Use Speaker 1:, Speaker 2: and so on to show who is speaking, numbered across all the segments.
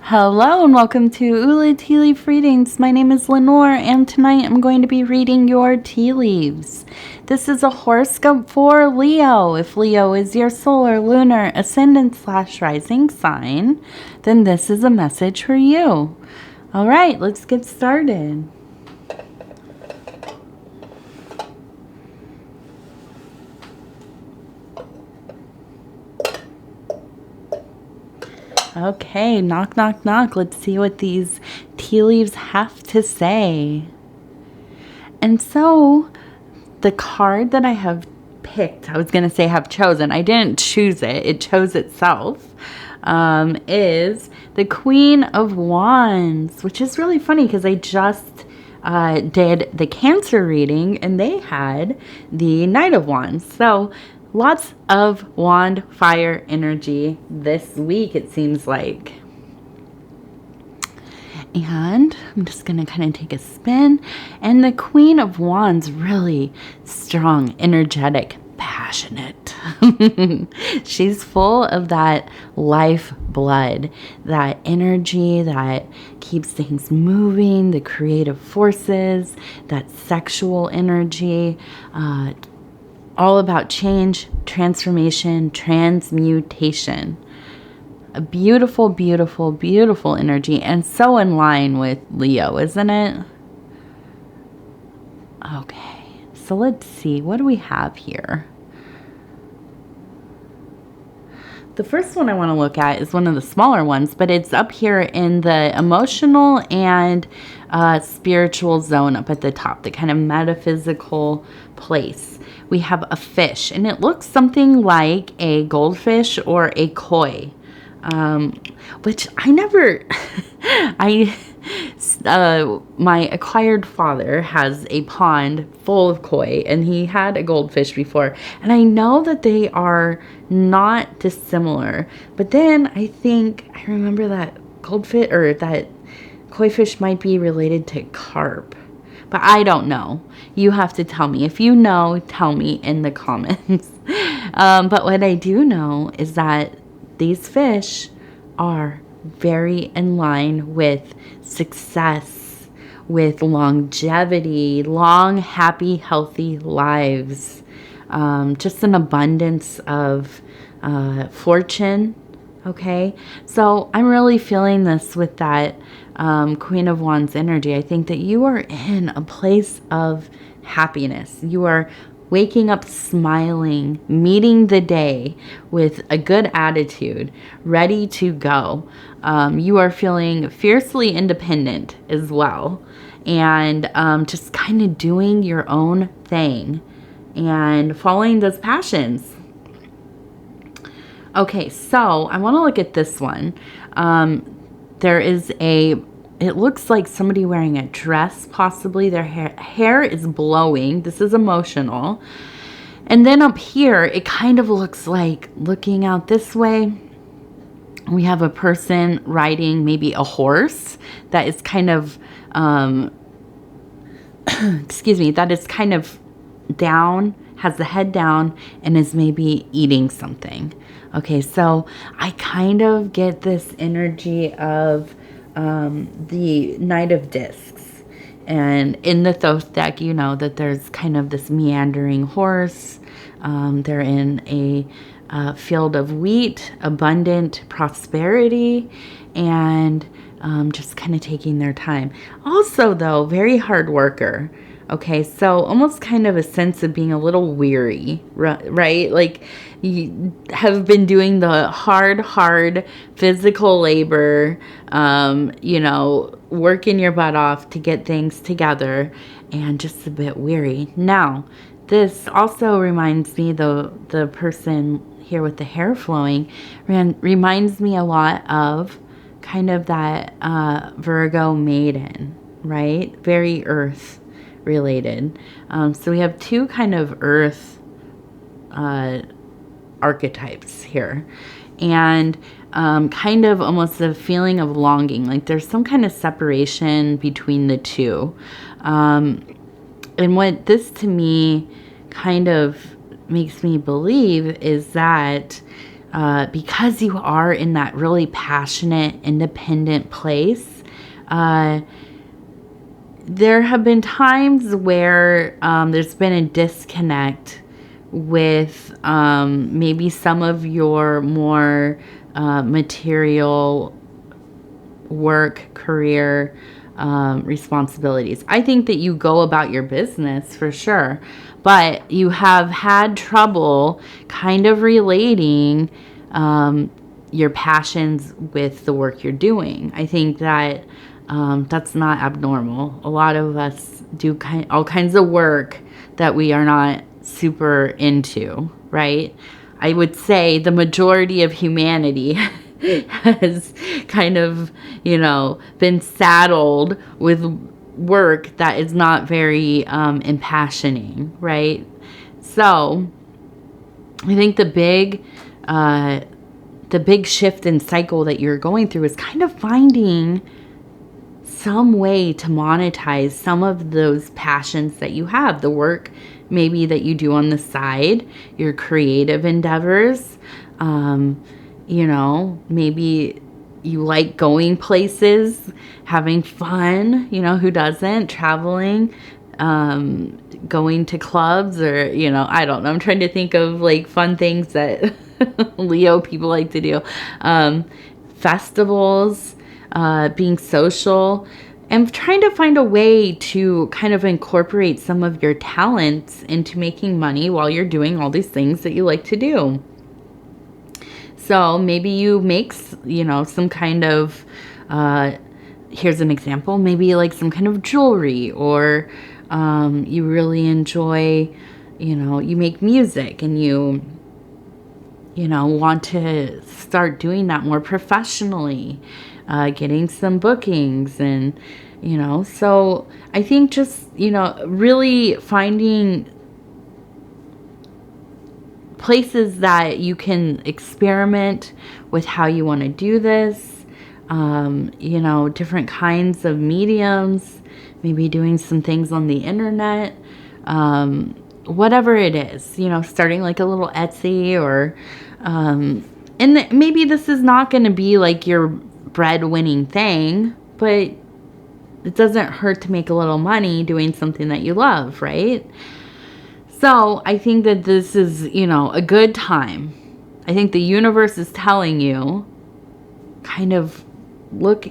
Speaker 1: Hello and welcome to Ula Tea Leaf Readings. My name is Lenor and tonight I'm going to be reading your tea leaves. This is a horoscope for Leo. If Leo is your solar, lunar, ascendant/rising sign, then this is a message for you. All right, let's get started. Okay, knock, knock, knock. Let's see what these tea leaves have to say. And so, the card that I have picked, I was going to say have chosen, I didn't choose it, it chose itself, is the Queen of Wands, which is really funny because I just did the Cancer reading and they had the Knight of Wands. So, lots of wand fire energy this week, it seems like. And I'm just going to kind of take a spin. And the Queen of Wands, really strong, energetic, passionate. She's full of that life blood, that energy that keeps things moving, the creative forces, that sexual energy, all about change, transformation, transmutation. A beautiful, beautiful, beautiful energy, and so in line with Leo, isn't it? Okay, so let's see. What do we have here? The first one I want to look at is one of the smaller ones, but it's up here in the emotional and spiritual zone up at the top, the kind of metaphysical place. We have a fish, and it looks something like a goldfish or a koi, which I never, my acquired father has a pond full of koi, and he had a goldfish before, and I know that they are not dissimilar, but then I remember that goldfish or that koi fish might be related to carp. But I don't know. You have to tell me. If you know, tell me in the comments. But what I do know is that these fish are very in line with success, with longevity, long, happy, healthy lives. Just an abundance of fortune. Okay, so I'm really feeling this with that Queen of Wands energy. I think that you are in a place of happiness. You are waking up smiling, meeting the day with a good attitude, ready to go. You are feeling fiercely independent as well, and just kind of doing your own thing and following those passions. Okay, so I want to look at this one. There is it looks like somebody wearing a dress, possibly. Their hair is blowing. This is emotional. And then up here, it kind of looks like, looking out this way, we have a person riding maybe a horse that is kind of, excuse me, that is kind of down, has the head down, and is maybe eating something. Okay, so I kind of get this energy of the Knight of Discs. And in the Thoth deck, you know that there's kind of this meandering horse. They're in a field of wheat, abundant prosperity, and just kind of taking their time. Also, though, very hard worker. Okay, so almost kind of a sense of being a little weary, right? Like you have been doing the hard physical labor, working your butt off to get things together and just a bit weary. Now, this also reminds me, the person here with the hair flowing reminds me a lot of kind of that Virgo maiden, right? Very earth related. So we have two kind of earth archetypes here, and kind of almost a feeling of longing, like there's some kind of separation between the two. And what this to me kind of makes me believe is that because you are in that really passionate, independent place, there have been times where there's been a disconnect with maybe some of your more material work, career responsibilities. I think that you go about your business for sure, but you have had trouble kind of relating your passions with the work you're doing. I think that that's not abnormal. A lot of us do all kinds of work that we are not super into, right? I would say the majority of humanity has kind of, been saddled with work that is not very impassioning, right? So I think the big shift in cycle that you're going through is kind of finding some way to monetize some of those passions that you have, the work maybe that you do on the side, your creative endeavors. Maybe you like going places, having fun, who doesn't, traveling, going to clubs, or, I don't know. I'm trying to think of like fun things that Leo people like to do. Festivals, being social, and trying to find a way to kind of incorporate some of your talents into making money while you're doing all these things that you like to do. So maybe you make, some kind of, here's an example, maybe like some kind of jewelry, or you really enjoy, you make music and you want to start doing that more professionally, getting some bookings and, so I think just, really finding places that you can experiment with how you want to do this, different kinds of mediums, maybe doing some things on the internet, whatever it is, starting like a little Etsy or, and maybe this is not going to be like your breadwinning thing, but it doesn't hurt to make a little money doing something that you love, right? So I think that this is, a good time. I think the universe is telling you, kind of look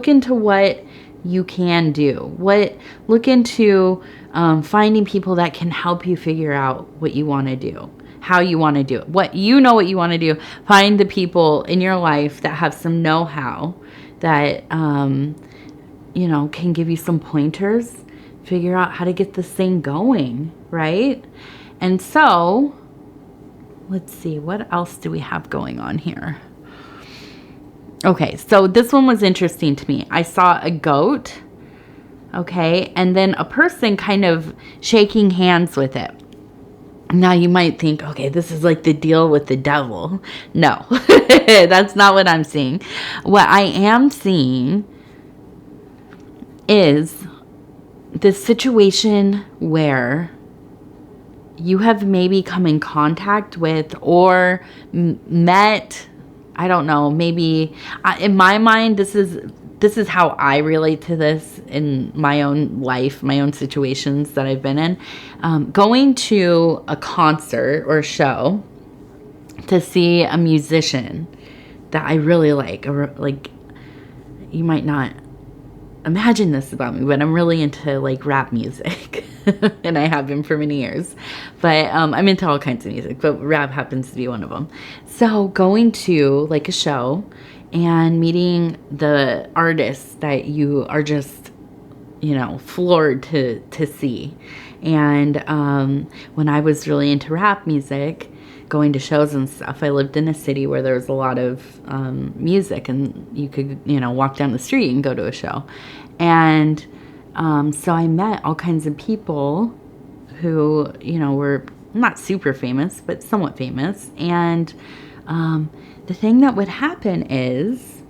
Speaker 1: into what you can do. Look into finding people that can help you figure out what you want to do, how you want to do it, what you want to do. Find the people in your life that have some know-how that, can give you some pointers. Figure out how to get this thing going, right? And so, let's see, what else do we have going on here? Okay, so this one was interesting to me. I saw a goat, okay, and then a person kind of shaking hands with it. Now you might think, okay, this is like the deal with the devil. No, that's not what I'm seeing. What I am seeing is this situation where you have maybe come in contact with or met, I don't know, maybe in my mind, this is how I relate to this in my own life, my own situations that I've been in. Going to a concert or a show to see a musician that I really like, or like, you might not imagine this about me, but I'm really into like rap music and I have been for many years, but I'm into all kinds of music, but rap happens to be one of them. So going to like a show and meeting the artists that you are just, floored to see. And when I was really into rap music, going to shows and stuff, I lived in a city where there was a lot of music, and you could, walk down the street and go to a show. And so I met all kinds of people who, were not super famous, but somewhat famous. And the thing that would happen is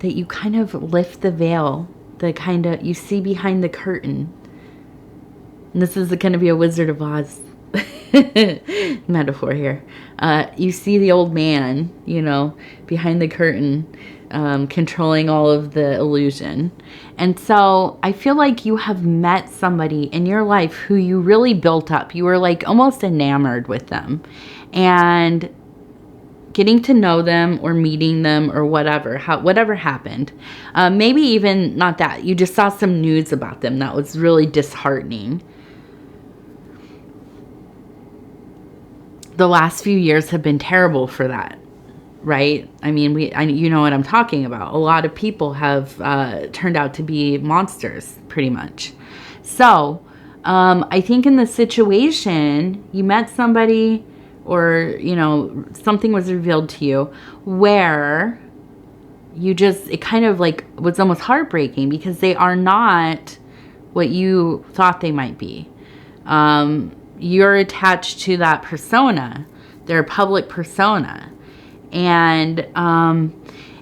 Speaker 1: that you kind of lift the veil, you see behind the curtain. And this is going to be a Wizard of Oz metaphor here. You see the old man, behind the curtain, controlling all of the illusion. And so I feel like you have met somebody in your life who you really built up. You were like almost enamored with them. And getting to know them or meeting them or whatever happened. Maybe even not that. You just saw some news about them that was really disheartening. The last few years have been terrible for that, right? I mean, you know what I'm talking about. A lot of people have turned out to be monsters, pretty much. So, I think in the situation, you met somebody, or, something was revealed to you where it kind of like was almost heartbreaking because they are not what you thought they might be. You're attached to that persona, their public persona. And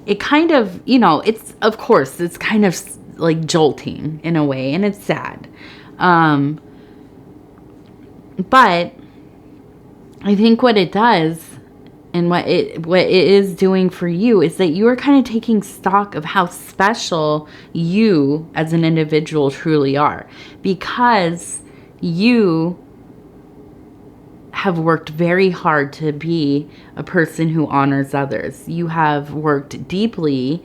Speaker 1: it kind of, it's kind of like jolting in a way, and it's sad. But I think what it does and what it is doing for you is that you are kind of taking stock of how special you as an individual truly are, because you have worked very hard to be a person who honors others. You have worked deeply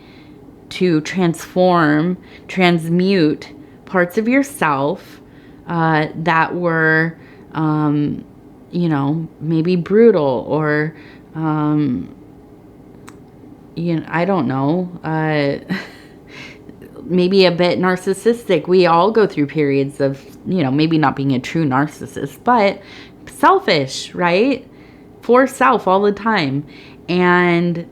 Speaker 1: to transmute parts of yourself that were maybe brutal or, I don't know, maybe a bit narcissistic. We all go through periods of, maybe not being a true narcissist, but selfish, right? For self all the time. And,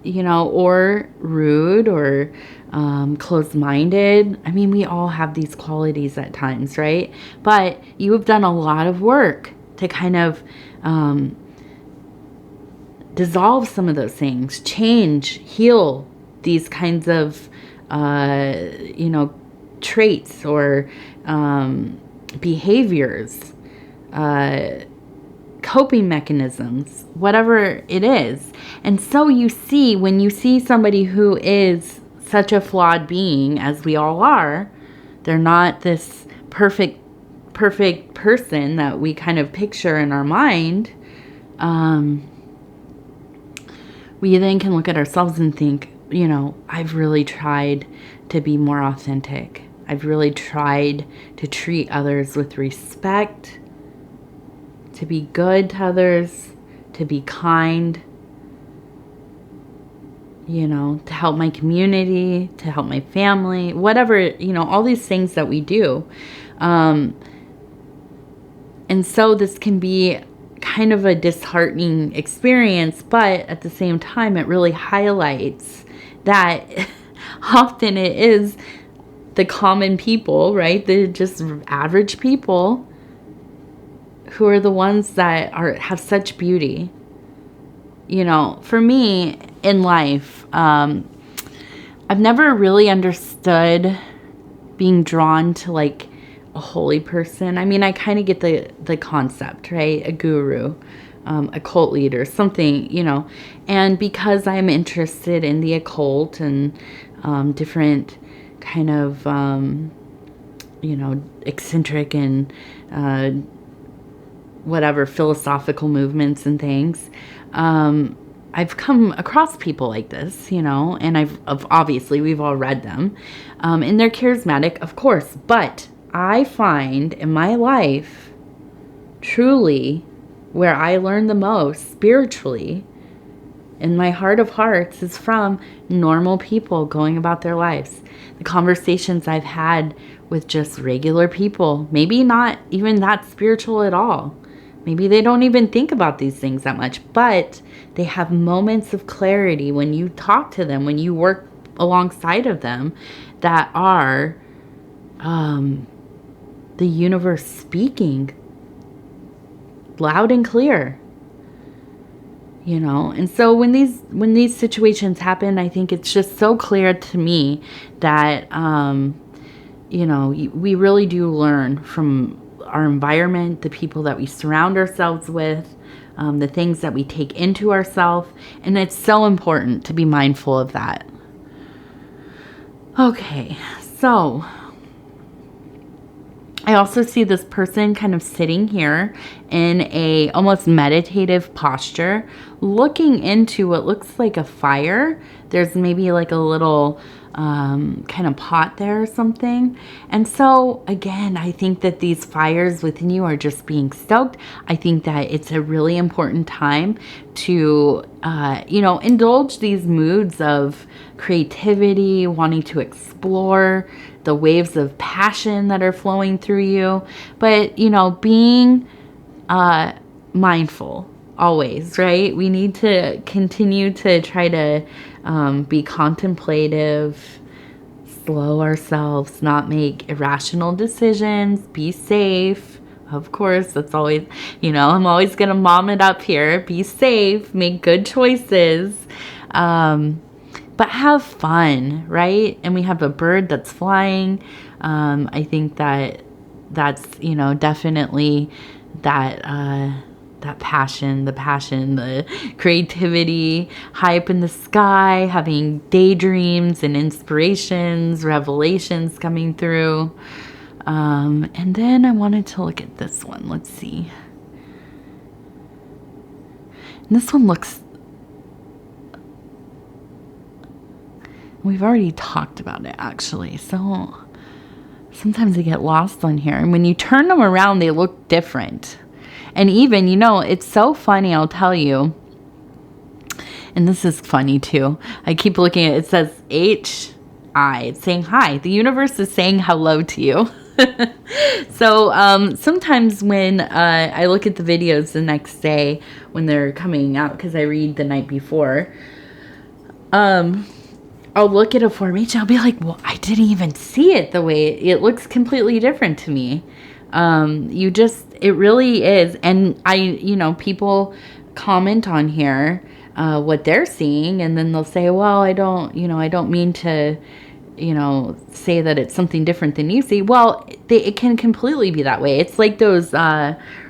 Speaker 1: or rude or closed-minded. I mean, we all have these qualities at times, right? But you have done a lot of work to kind of dissolve some of those things, change, heal these kinds of, traits or behaviors, coping mechanisms, whatever it is. And so when you see somebody who is such a flawed being, as we all are, they're not this perfect person that we kind of picture in our mind, we then can look at ourselves and think, I've really tried to be more authentic. I've really tried to treat others with respect, to be good to others, to be kind, to help my community, to help my family, whatever, all these things that we do. And so this can be kind of a disheartening experience, but at the same time, it really highlights that often it is the common people, right? The just average people who are the ones that have such beauty. For me in life, I've never really understood being drawn to like a holy person. I mean, I kind of get the concept, right? A guru, a cult leader, something, and because I'm interested in the occult and different kind of, eccentric and whatever philosophical movements and things, I've come across people like this, and obviously we've all read them, and they're charismatic, of course, but I find in my life truly where I learn the most spiritually in my heart of hearts is from normal people going about their lives. The conversations I've had with just regular people, maybe not even that spiritual at all. Maybe they don't even think about these things that much, but they have moments of clarity when you talk to them, when you work alongside of them, that are the universe speaking loud and clear. And so when these situations happen, I think it's just so clear to me that we really do learn from our environment, the people that we surround ourselves with, the things that we take into ourselves. And it's so important to be mindful of that. Okay, so I also see this person kind of sitting here in a almost meditative posture, looking into what looks like a fire. There's maybe like a little kind of pot there or something. And so again, I think that these fires within you are just being stoked. I think that it's a really important time to, indulge these moods of creativity, wanting to explore the waves of passion that are flowing through you. But, being mindful always, right? We need to continue to try to be contemplative, slow ourselves, not make irrational decisions, be safe. Of course, that's always, I'm always going to mom it up here. Be safe, make good choices, but have fun, right? And we have a bird that's flying. I think that's, definitely that passion, the creativity, high up in the sky, having daydreams and inspirations, revelations coming through. And then I wanted to look at this one. Let's see. And this one looks... We've already talked about it, actually. So sometimes they get lost on here. And when you turn them around, they look different. And even, it's so funny, I'll tell you. And this is funny too. I keep looking at it. It says H-I. It's saying hi. The universe is saying hello to you. So sometimes when I look at the videos the next day when they're coming out, because I read the night before, I'll look at a formation. I'll be like, well, I didn't even see it the way it looks completely different to me. It really is. And people comment on here, what they're seeing, and then they'll say, well, I don't mean to, say that it's something different than you see. Well, it can completely be that way. It's like those,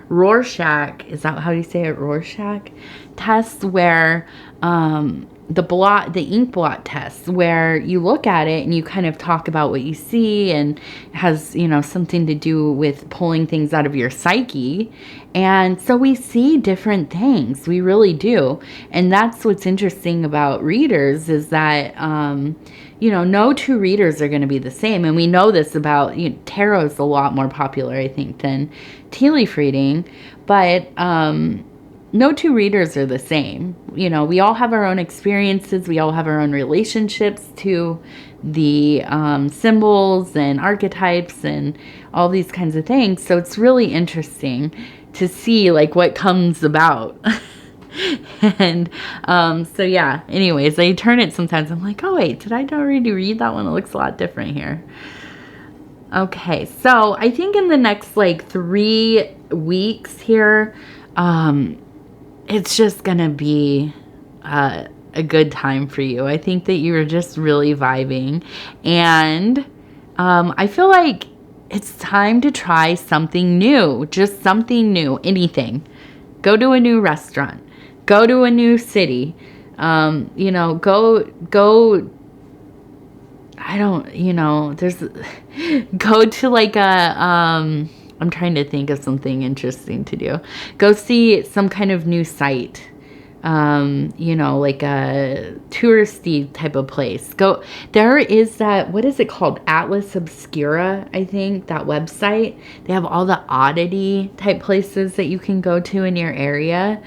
Speaker 1: Rorschach, is that how you say it? Rorschach tests where, the ink blot test, where you look at it and you kind of talk about what you see, and it has, something to do with pulling things out of your psyche. And so we see different things. We really do. And that's what's interesting about readers, is that, no two readers are going to be the same. And we know this about, tarot is a lot more popular, I think, than tea leaf reading. But, no two readers are the same. We all have our own experiences. We all have our own relationships to the symbols and archetypes and all these kinds of things. So it's really interesting to see like what comes about. And so yeah, anyways, I turn it sometimes. I'm like, oh wait, did I already read that one? It looks a lot different here. Okay, so I think in the next like 3 weeks here, it's just gonna be a good time for you. I think that you're just really vibing, and I feel like it's time to try something new. Just something new. Anything. Go to a new restaurant. Go to a new city. Go. I don't. Go to like a I'm trying to think of something interesting to do. Go see some kind of new site, like a touristy type of place. There is that, what is it called? Atlas Obscura, I think, that website. They have all the oddity type places that you can go to in your area.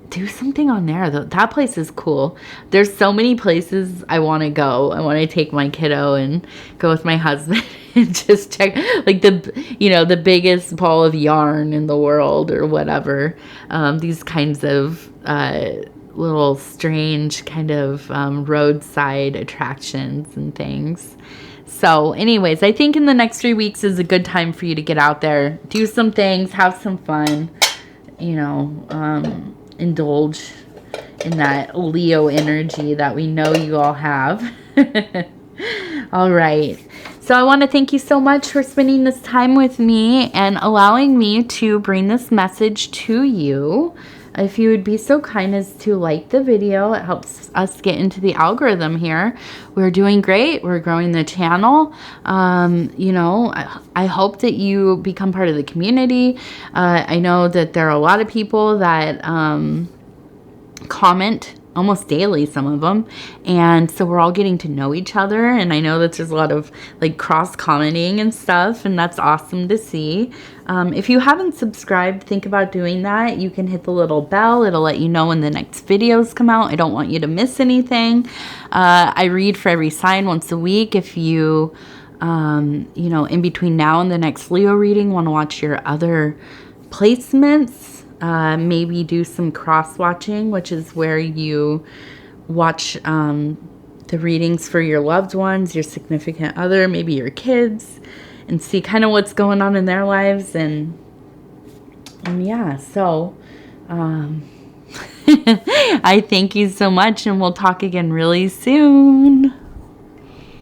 Speaker 1: Do something on there. That place is cool. There's so many places I want to go. I want to take my kiddo and go with my husband and just check like the biggest ball of yarn in the world or whatever. These kinds of little strange kind of roadside attractions and things. So anyways, I think in the next 3 weeks is a good time for you to get out there, do some things, have some fun, indulge in that Leo energy that we know you all have. All right. So I want to thank you so much for spending this time with me and allowing me to bring this message to you. If you would be so kind as to like the video, it helps us get into the algorithm here. We're doing great. We're growing the channel. You know, I hope that you become part of the community. I know that there are a lot of people that comment almost daily, some of them, and so we're all getting to know each other, and I know that there's a lot of like cross commenting and stuff, and that's awesome to see. If you haven't subscribed, think about doing that. You can hit the little bell. It'll let you know when the next videos come out. I don't want you to miss anything. I read for every sign once a week. If you you know, in between now and the next Leo reading, want to watch your other placements, maybe do some cross-watching, which is where you watch the readings for your loved ones, your significant other, maybe your kids, and see kind of what's going on in their lives. And yeah, so I thank you so much, and we'll talk again really soon.